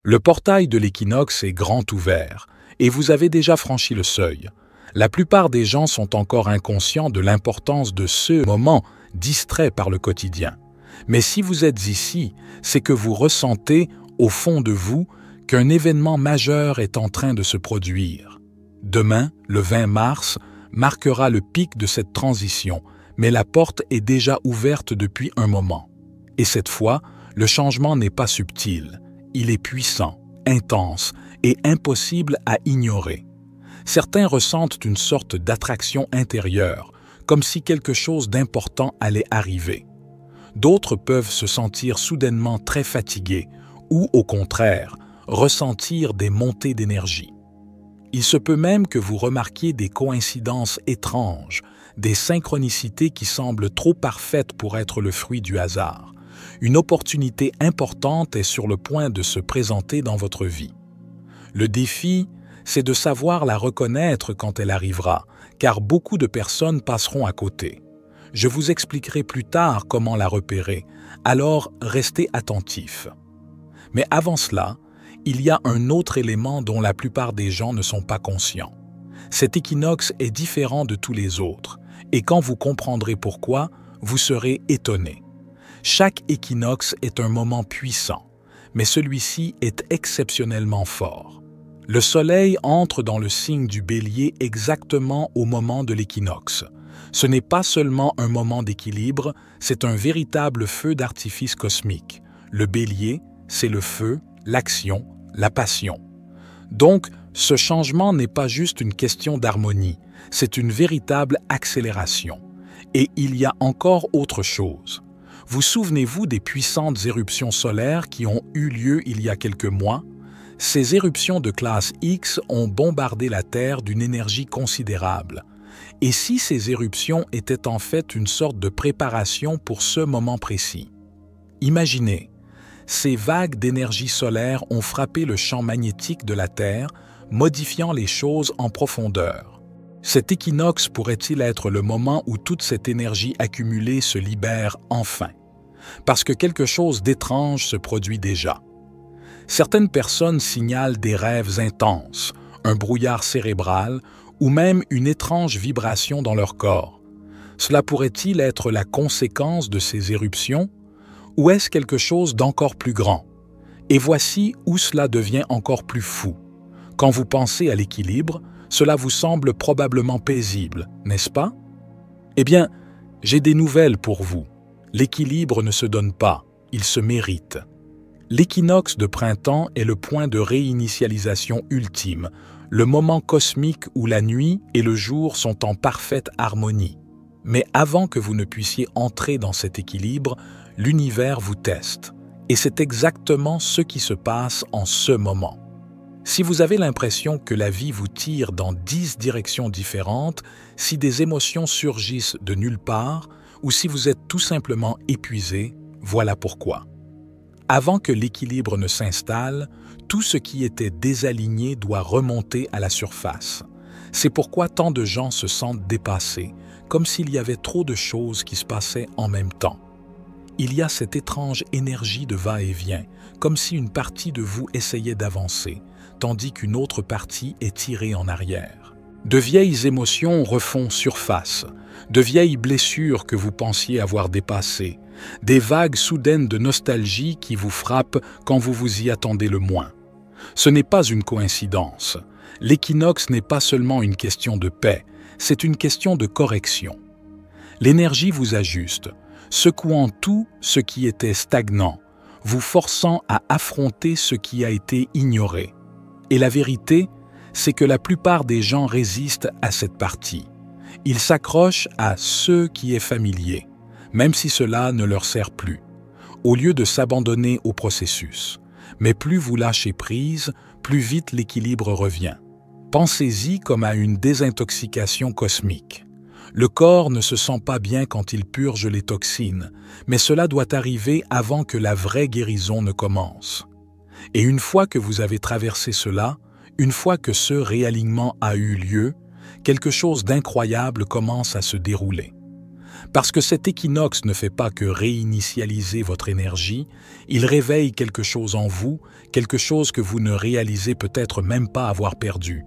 Le portail de l'équinoxe est grand ouvert, et vous avez déjà franchi le seuil. La plupart des gens sont encore inconscients de l'importance de ce moment, distraits par le quotidien. Mais si vous êtes ici, c'est que vous ressentez, au fond de vous, qu'un événement majeur est en train de se produire. Demain, le 20 mars, marquera le pic de cette transition, mais la porte est déjà ouverte depuis un moment. Et cette fois, le changement n'est pas subtil. Il est puissant, intense et impossible à ignorer. Certains ressentent une sorte d'attraction intérieure, comme si quelque chose d'important allait arriver. D'autres peuvent se sentir soudainement très fatigués ou, au contraire, ressentir des montées d'énergie. Il se peut même que vous remarquiez des coïncidences étranges, des synchronicités qui semblent trop parfaites pour être le fruit du hasard. Une opportunité importante est sur le point de se présenter dans votre vie. Le défi, c'est de savoir la reconnaître quand elle arrivera, car beaucoup de personnes passeront à côté. Je vous expliquerai plus tard comment la repérer, alors restez attentifs. Mais avant cela, il y a un autre élément dont la plupart des gens ne sont pas conscients. Cet équinoxe est différent de tous les autres, et quand vous comprendrez pourquoi, vous serez étonnés. Chaque équinoxe est un moment puissant, mais celui-ci est exceptionnellement fort. Le Soleil entre dans le signe du Bélier exactement au moment de l'équinoxe. Ce n'est pas seulement un moment d'équilibre, c'est un véritable feu d'artifice cosmique. Le Bélier, c'est le feu, l'action, la passion. Donc, ce changement n'est pas juste une question d'harmonie, c'est une véritable accélération. Et il y a encore autre chose. Vous souvenez-vous des puissantes éruptions solaires qui ont eu lieu il y a quelques mois? Ces éruptions de classe X ont bombardé la Terre d'une énergie considérable. Et si ces éruptions étaient en fait une sorte de préparation pour ce moment précis? Imaginez, ces vagues d'énergie solaire ont frappé le champ magnétique de la Terre, modifiant les choses en profondeur. Cet équinoxe pourrait-il être le moment où toute cette énergie accumulée se libère enfin? Parce que quelque chose d'étrange se produit déjà. Certaines personnes signalent des rêves intenses, un brouillard cérébral ou même une étrange vibration dans leur corps. Cela pourrait-il être la conséquence de ces éruptions? Ou est-ce quelque chose d'encore plus grand? Et voici où cela devient encore plus fou. Quand vous pensez à l'équilibre, cela vous semble probablement paisible, n'est-ce pas? Eh bien, j'ai des nouvelles pour vous. L'équilibre ne se donne pas, il se mérite. L'équinoxe de printemps est le point de réinitialisation ultime, le moment cosmique où la nuit et le jour sont en parfaite harmonie. Mais avant que vous ne puissiez entrer dans cet équilibre, l'univers vous teste. Et c'est exactement ce qui se passe en ce moment. Si vous avez l'impression que la vie vous tire dans 10 directions différentes, si des émotions surgissent de nulle part, ou si vous êtes tout simplement épuisé, voilà pourquoi. Avant que l'équilibre ne s'installe, tout ce qui était désaligné doit remonter à la surface. C'est pourquoi tant de gens se sentent dépassés, comme s'il y avait trop de choses qui se passaient en même temps. Il y a cette étrange énergie de va-et-vient, comme si une partie de vous essayait d'avancer, tandis qu'une autre partie est tirée en arrière. De vieilles émotions refont surface, de vieilles blessures que vous pensiez avoir dépassées, des vagues soudaines de nostalgie qui vous frappent quand vous vous y attendez le moins. Ce n'est pas une coïncidence. L'équinoxe n'est pas seulement une question de paix, c'est une question de correction. L'énergie vous ajuste, secouant tout ce qui était stagnant, vous forçant à affronter ce qui a été ignoré. Et la vérité, c'est que la plupart des gens résistent à cette partie. Ils s'accrochent à ce qui est familier, même si cela ne leur sert plus, au lieu de s'abandonner au processus. Mais plus vous lâchez prise, plus vite l'équilibre revient. Pensez-y comme à une désintoxication cosmique. Le corps ne se sent pas bien quand il purge les toxines, mais cela doit arriver avant que la vraie guérison ne commence. Et une fois que vous avez traversé cela, une fois que ce réalignement a eu lieu, quelque chose d'incroyable commence à se dérouler. Parce que cet équinoxe ne fait pas que réinitialiser votre énergie, il réveille quelque chose en vous, quelque chose que vous ne réalisez peut-être même pas avoir perdu.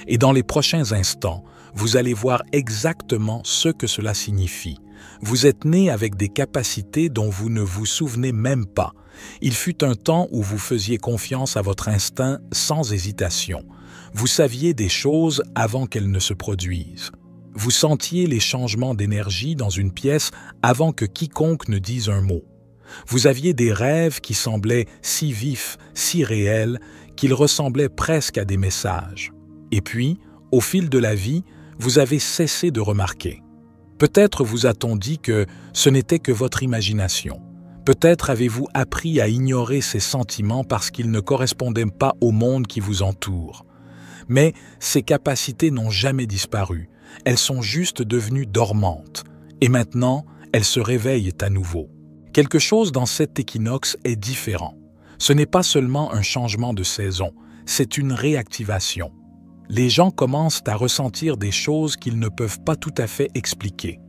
Et dans les prochains instants, vous allez voir exactement ce que cela signifie. Vous êtes né avec des capacités dont vous ne vous souvenez même pas. Il fut un temps où vous faisiez confiance à votre instinct sans hésitation. Vous saviez des choses avant qu'elles ne se produisent. Vous sentiez les changements d'énergie dans une pièce avant que quiconque ne dise un mot. Vous aviez des rêves qui semblaient si vifs, si réels, qu'ils ressemblaient presque à des messages. Et puis, au fil de la vie, vous avez cessé de remarquer. Peut-être vous a-t-on dit que ce n'était que votre imagination. Peut-être avez-vous appris à ignorer ces sentiments parce qu'ils ne correspondaient pas au monde qui vous entoure. Mais ces capacités n'ont jamais disparu. Elles sont juste devenues dormantes. Et maintenant, elles se réveillent à nouveau. Quelque chose dans cet équinoxe est différent. Ce n'est pas seulement un changement de saison, c'est une réactivation. Les gens commencent à ressentir des choses qu'ils ne peuvent pas tout à fait expliquer.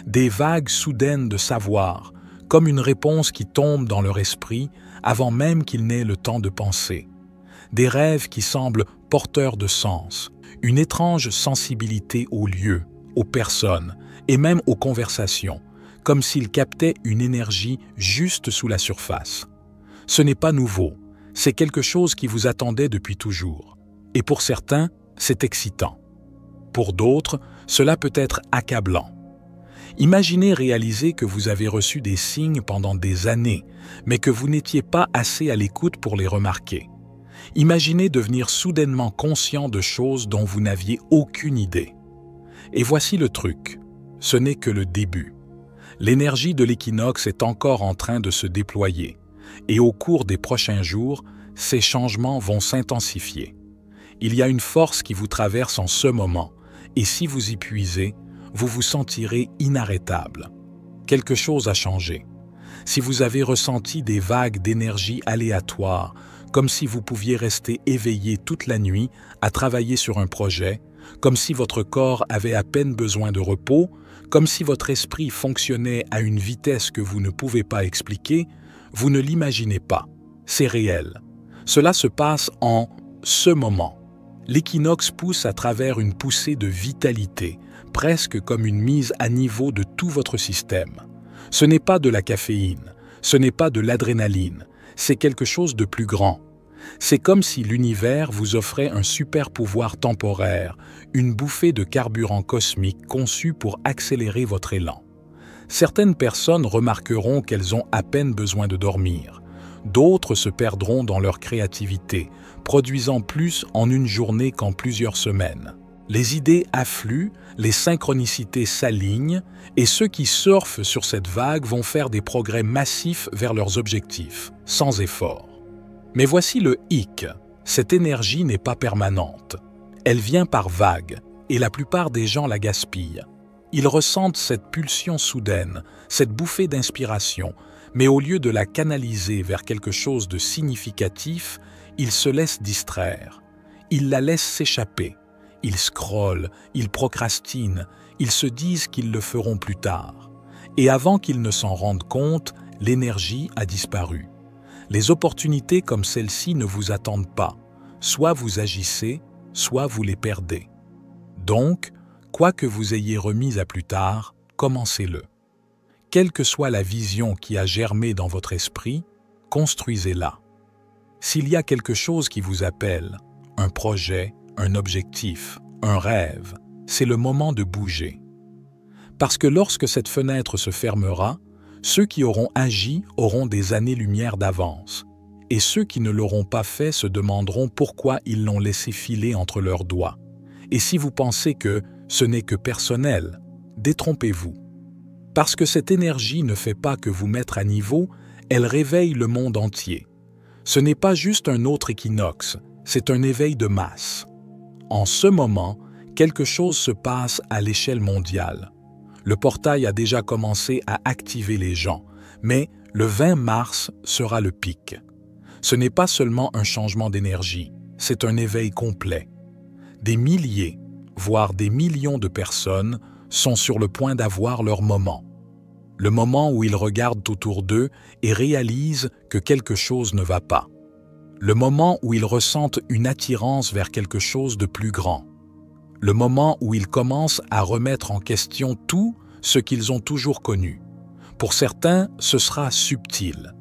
Des vagues soudaines de savoir, comme une réponse qui tombe dans leur esprit avant même qu'ils n'aient le temps de penser. Des rêves qui semblent porteurs de sens, une étrange sensibilité aux lieux, aux personnes et même aux conversations, comme s'ils captaient une énergie juste sous la surface. Ce n'est pas nouveau, c'est quelque chose qui vous attendait depuis toujours. Et pour certains, c'est excitant. Pour d'autres, cela peut être accablant. Imaginez réaliser que vous avez reçu des signes pendant des années, mais que vous n'étiez pas assez à l'écoute pour les remarquer. Imaginez devenir soudainement conscient de choses dont vous n'aviez aucune idée. Et voici le truc, ce n'est que le début. L'énergie de l'équinoxe est encore en train de se déployer, et au cours des prochains jours, ces changements vont s'intensifier. Il y a une force qui vous traverse en ce moment, et si vous y puisez, vous vous sentirez inarrêtable. Quelque chose a changé. Si vous avez ressenti des vagues d'énergie aléatoires, comme si vous pouviez rester éveillé toute la nuit à travailler sur un projet, comme si votre corps avait à peine besoin de repos, comme si votre esprit fonctionnait à une vitesse que vous ne pouvez pas expliquer, vous ne l'imaginez pas. C'est réel. Cela se passe en ce moment. L'équinoxe pousse à travers une poussée de vitalité, presque comme une mise à niveau de tout votre système. Ce n'est pas de la caféine, ce n'est pas de l'adrénaline, c'est quelque chose de plus grand. C'est comme si l'univers vous offrait un super pouvoir temporaire, une bouffée de carburant cosmique conçue pour accélérer votre élan. Certaines personnes remarqueront qu'elles ont à peine besoin de dormir. D'autres se perdront dans leur créativité, produisant plus en une journée qu'en plusieurs semaines. Les idées affluent, les synchronicités s'alignent, et ceux qui surfent sur cette vague vont faire des progrès massifs vers leurs objectifs, sans effort. Mais voici le hic, cette énergie n'est pas permanente. Elle vient par vagues, et la plupart des gens la gaspillent. Ils ressentent cette pulsion soudaine, cette bouffée d'inspiration, mais au lieu de la canaliser vers quelque chose de significatif, ils se laissent distraire. Ils la laissent s'échapper. Ils scrollent, ils procrastinent, ils se disent qu'ils le feront plus tard. Et avant qu'ils ne s'en rendent compte, l'énergie a disparu. Les opportunités comme celle-ci ne vous attendent pas. Soit vous agissez, soit vous les perdez. Donc, quoi que vous ayez remis à plus tard, commencez-le. Quelle que soit la vision qui a germé dans votre esprit, construisez-la. S'il y a quelque chose qui vous appelle, un projet, un objectif, un rêve, c'est le moment de bouger. Parce que lorsque cette fenêtre se fermera, ceux qui auront agi auront des années-lumière d'avance, et ceux qui ne l'auront pas fait se demanderont pourquoi ils l'ont laissé filer entre leurs doigts. Et si vous pensez que ce n'est que personnel, détrompez-vous. Parce que cette énergie ne fait pas que vous mettre à niveau, elle réveille le monde entier. Ce n'est pas juste un autre équinoxe, c'est un éveil de masse. En ce moment, quelque chose se passe à l'échelle mondiale. Le portail a déjà commencé à activer les gens, mais le 20 mars sera le pic. Ce n'est pas seulement un changement d'énergie, c'est un éveil complet. Des milliers, voire des millions de personnes sont sur le point d'avoir leur moment. Le moment où ils regardent autour d'eux et réalisent que quelque chose ne va pas. Le moment où ils ressentent une attirance vers quelque chose de plus grand. Le moment où ils commencent à remettre en question tout ce qu'ils ont toujours connu. Pour certains, ce sera subtil.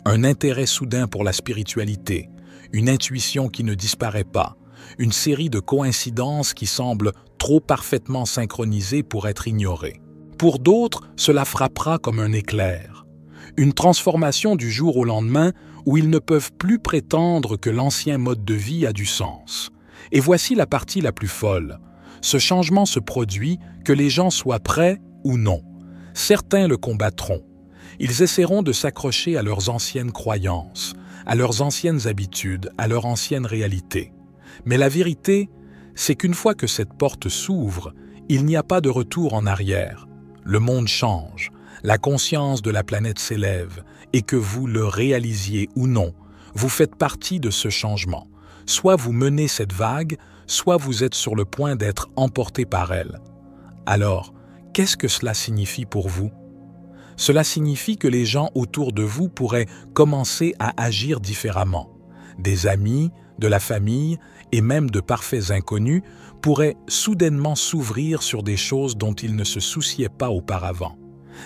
Un intérêt soudain pour la spiritualité, une intuition qui ne disparaît pas, une série de coïncidences qui semblent trop parfaitement synchronisées pour être ignorées. Pour d'autres, cela frappera comme un éclair. Une transformation du jour au lendemain où ils ne peuvent plus prétendre que l'ancien mode de vie a du sens. Et voici la partie la plus folle. Ce changement se produit que les gens soient prêts ou non. Certains le combattront. Ils essaieront de s'accrocher à leurs anciennes croyances, à leurs anciennes habitudes, à leur ancienne réalité. Mais la vérité, c'est qu'une fois que cette porte s'ouvre, il n'y a pas de retour en arrière. Le monde change, la conscience de la planète s'élève, et que vous le réalisiez ou non, vous faites partie de ce changement. Soit vous menez cette vague, soit vous êtes sur le point d'être emporté par elle. Alors, qu'est-ce que cela signifie pour vous? Cela signifie que les gens autour de vous pourraient commencer à agir différemment. Des amis, de la famille et même de parfaits inconnus pourraient soudainement s'ouvrir sur des choses dont ils ne se souciaient pas auparavant.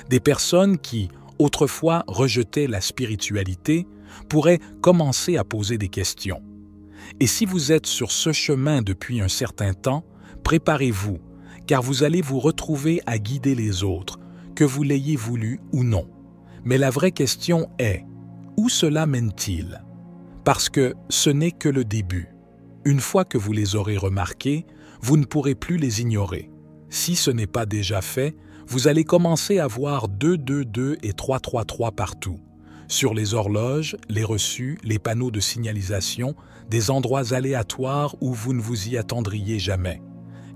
Des personnes qui, autrefois, rejetaient la spiritualité pourraient commencer à poser des questions. Et si vous êtes sur ce chemin depuis un certain temps, préparez-vous, car vous allez vous retrouver à guider les autres, que vous l'ayez voulu ou non. Mais la vraie question est, où cela mène-t-il? Parce que ce n'est que le début. Une fois que vous les aurez remarqués, vous ne pourrez plus les ignorer. Si ce n'est pas déjà fait, vous allez commencer à voir 222 et 333 partout. Sur les horloges, les reçus, les panneaux de signalisation, des endroits aléatoires où vous ne vous y attendriez jamais.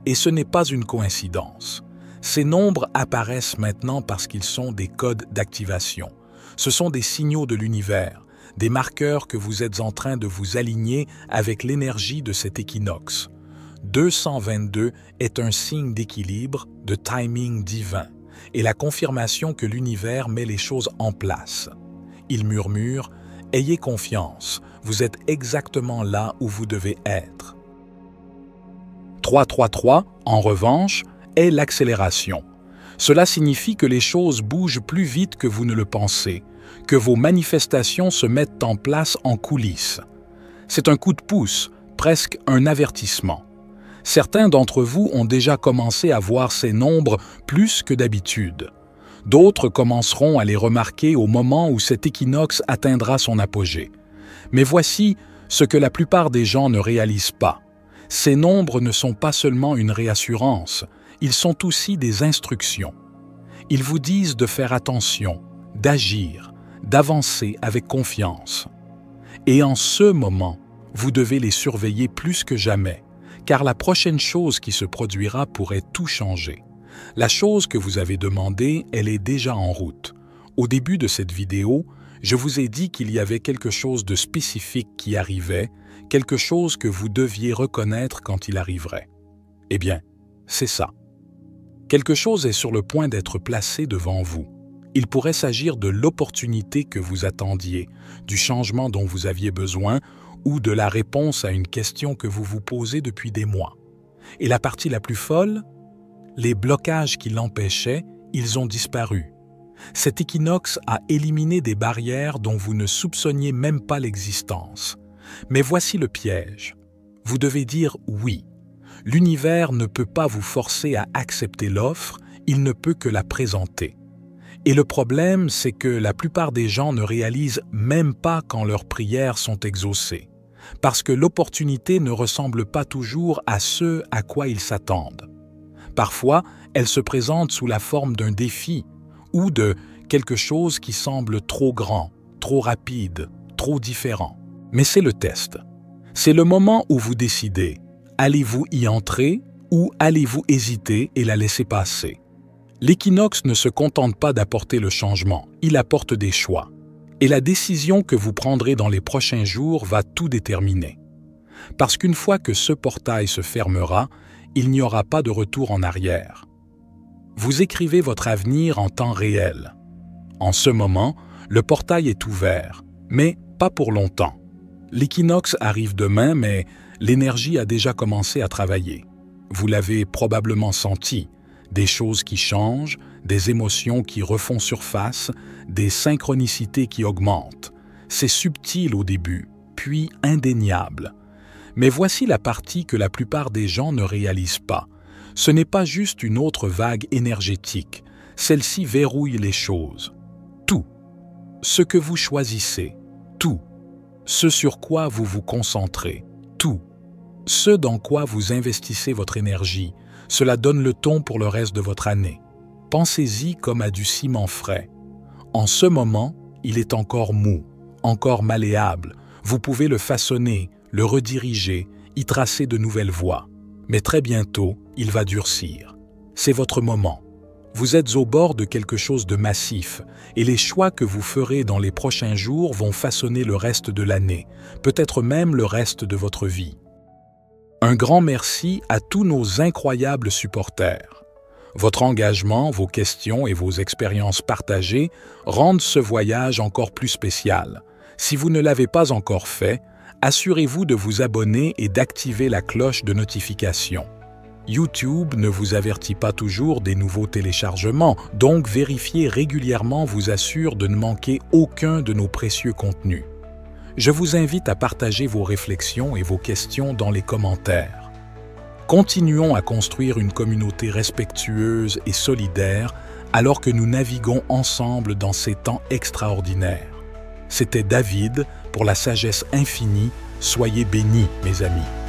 Et ce n'est pas une coïncidence. Ces nombres apparaissent maintenant parce qu'ils sont des codes d'activation. Ce sont des signaux de l'univers, des marqueurs que vous êtes en train de vous aligner avec l'énergie de cet équinoxe. 222 est un signe d'équilibre, de timing divin, et la confirmation que l'univers met les choses en place. Il murmure « Ayez confiance, vous êtes exactement là où vous devez être ». 333, en revanche, est l'accélération. Cela signifie que les choses bougent plus vite que vous ne le pensez, que vos manifestations se mettent en place en coulisses. C'est un coup de pouce, presque un avertissement. Certains d'entre vous ont déjà commencé à voir ces nombres plus que d'habitude. D'autres commenceront à les remarquer au moment où cet équinoxe atteindra son apogée. Mais voici ce que la plupart des gens ne réalisent pas. Ces nombres ne sont pas seulement une réassurance, ils sont aussi des instructions. Ils vous disent de faire attention, d'agir, d'avancer avec confiance. Et en ce moment, vous devez les surveiller plus que jamais, car la prochaine chose qui se produira pourrait tout changer. La chose que vous avez demandée, elle est déjà en route. Au début de cette vidéo, je vous ai dit qu'il y avait quelque chose de spécifique qui arrivait, quelque chose que vous deviez reconnaître quand il arriverait. Eh bien, c'est ça. Quelque chose est sur le point d'être placé devant vous. Il pourrait s'agir de l'opportunité que vous attendiez, du changement dont vous aviez besoin ou de la réponse à une question que vous vous posez depuis des mois. Et la partie la plus folle, les blocages qui l'empêchaient, ils ont disparu. Cet équinoxe a éliminé des barrières dont vous ne soupçonniez même pas l'existence. Mais voici le piège. Vous devez dire oui. L'univers ne peut pas vous forcer à accepter l'offre, il ne peut que la présenter. Et le problème, c'est que la plupart des gens ne réalisent même pas quand leurs prières sont exaucées, parce que l'opportunité ne ressemble pas toujours à ce à quoi ils s'attendent. Parfois, elle se présente sous la forme d'un défi ou de quelque chose qui semble trop grand, trop rapide, trop différent. Mais c'est le test. C'est le moment où vous décidez, allez-vous y entrer ou allez-vous hésiter et la laisser passer? L'équinoxe ne se contente pas d'apporter le changement, il apporte des choix. Et la décision que vous prendrez dans les prochains jours va tout déterminer. Parce qu'une fois que ce portail se fermera, il n'y aura pas de retour en arrière. Vous écrivez votre avenir en temps réel. En ce moment, le portail est ouvert, mais pas pour longtemps. L'équinoxe arrive demain, mais l'énergie a déjà commencé à travailler. Vous l'avez probablement senti, des choses qui changent, des émotions qui refont surface, des synchronicités qui augmentent. C'est subtil au début, puis indéniable. Mais voici la partie que la plupart des gens ne réalisent pas. Ce n'est pas juste une autre vague énergétique. Celle-ci verrouille les choses. Tout. Ce que vous choisissez. Tout. Ce sur quoi vous vous concentrez. Tout. Ce dans quoi vous investissez votre énergie. Cela donne le ton pour le reste de votre année. Pensez-y comme à du ciment frais. En ce moment, il est encore mou, encore malléable. Vous pouvez le façonner, le rediriger, y tracer de nouvelles voies. Mais très bientôt, il va durcir. C'est votre moment. Vous êtes au bord de quelque chose de massif, et les choix que vous ferez dans les prochains jours vont façonner le reste de l'année, peut-être même le reste de votre vie. Un grand merci à tous nos incroyables supporters. Votre engagement, vos questions et vos expériences partagées rendent ce voyage encore plus spécial. Si vous ne l'avez pas encore fait, assurez-vous de vous abonner et d'activer la cloche de notification. YouTube ne vous avertit pas toujours des nouveaux téléchargements, donc vérifier régulièrement vous assure de ne manquer aucun de nos précieux contenus. Je vous invite à partager vos réflexions et vos questions dans les commentaires. Continuons à construire une communauté respectueuse et solidaire alors que nous naviguons ensemble dans ces temps extraordinaires. C'était David pour la sagesse infinie. Soyez bénis, mes amis.